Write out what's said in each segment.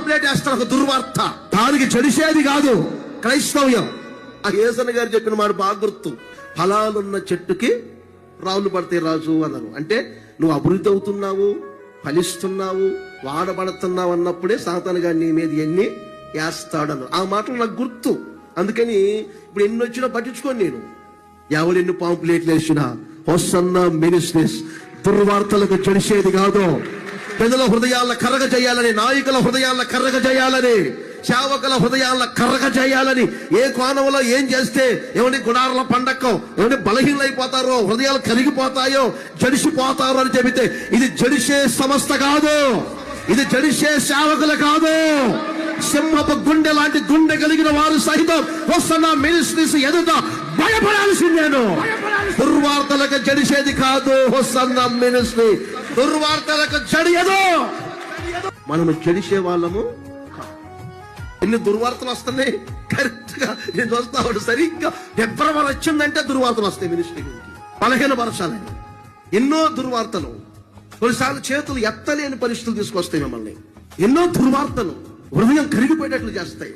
Pamphlet వేస్తారు, ఒక దుర్వార్త. దానికి చెడిసేది కాదు క్రైస్తవ్యం. ఆ యేసన్న గారు చెప్పిన మాట బాగా గుర్తు. ఫలాలున్న చెట్టుకి రాళ్ళు పడితే రాజు అన్నారు. అంటే నువ్వు అభివృద్ధి అవుతున్నావు, ఫలిస్తున్నావు, వాడబడుతున్నావు అన్నప్పుడే సాతాను గారు నీ మీద ఎన్ని వేస్తాడను. ఆ మాటలు నాకు గుర్తు. అందుకని ఇప్పుడు ఎన్ని వచ్చినా పట్టించుకోని నేను. ఎవరెన్ని పాంప్లెట్లు వేసినా హోసన్నా మినిస్ట్రీస్ దుర్వార్తలకు చెడిసేది కాదు. ప్రజల హృదయాలను కర్రగ చేయాలని, నాయకుల హృదయాలను కర్రగ చేయాలని, సేవకుల హృదయాలను కర్రగ చేయాలని, ఏ కోణంలో ఏం చేస్తే ఏమంటే గుడారుల పండక్కో ఏమంటే బలహీనైపోతారో, హృదయాలు కరిగిపోతాయో, జడిసిపోతారో అని చెబితే ఇది జడిసే సంస్థ కాదు, ఇది జడిసే సేవకులు కాదు. సింహపు గుండె లాంటి గుండె కలిగిన వారు సహితం వస్తున్న మినిస్ట్రీస్ ఎదుట భయపడాల్సిందేను. దుర్వార్తలకు జడిసేది కాదు వస్తున్న మినిస్ట్రీ. దుర్వార్తలకు జడియదు. మనము జడిసే వాళ్ళము. ఎన్ని దుర్వార్తలు వస్తున్నాయి కరెక్ట్ గా నేను చూస్తా. సరిగ్గా ఫిబ్రవరి వచ్చిందంటే దుర్వార్తలు వస్తాయి మినిస్ట్రీకి, బలహీనపరచాలని. ఎన్నో దుర్వార్తలు, కొన్నిసార్లు చేతులు ఎత్తలేని పరిస్థితులు తీసుకొస్తాయి మిమ్మల్ని. ఎన్నో దుర్వార్తలు హృదయం కరిగిపోయేటట్లు చేస్తాయి,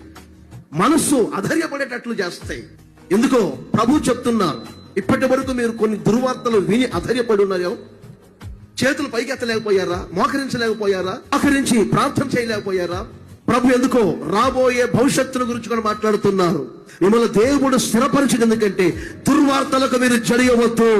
మనస్సు అధైర్యపడేటట్లు చేస్తాయి. ఎందుకో ప్రభు చెప్తున్నారు, ఇప్పటి వరకు మీరు కొన్ని దుర్వార్తలు విని అధైర్యపడి ఉన్నారో. చేతులు పైకి ఎత్తలేకపోయారా? మోకరించలేకపోయారా? మోకరించి ప్రార్థన చేయలేకపోయారా? ప్రభు ఎందుకో రాబోయే భవిష్యత్తుల గురించి కూడా మాట్లాడుతున్నారు. మిమ్మల్ని దేవుడు స్థిరపరిచింది. ఎందుకంటే దుర్వార్తలకు మీరు జడియవద్దు.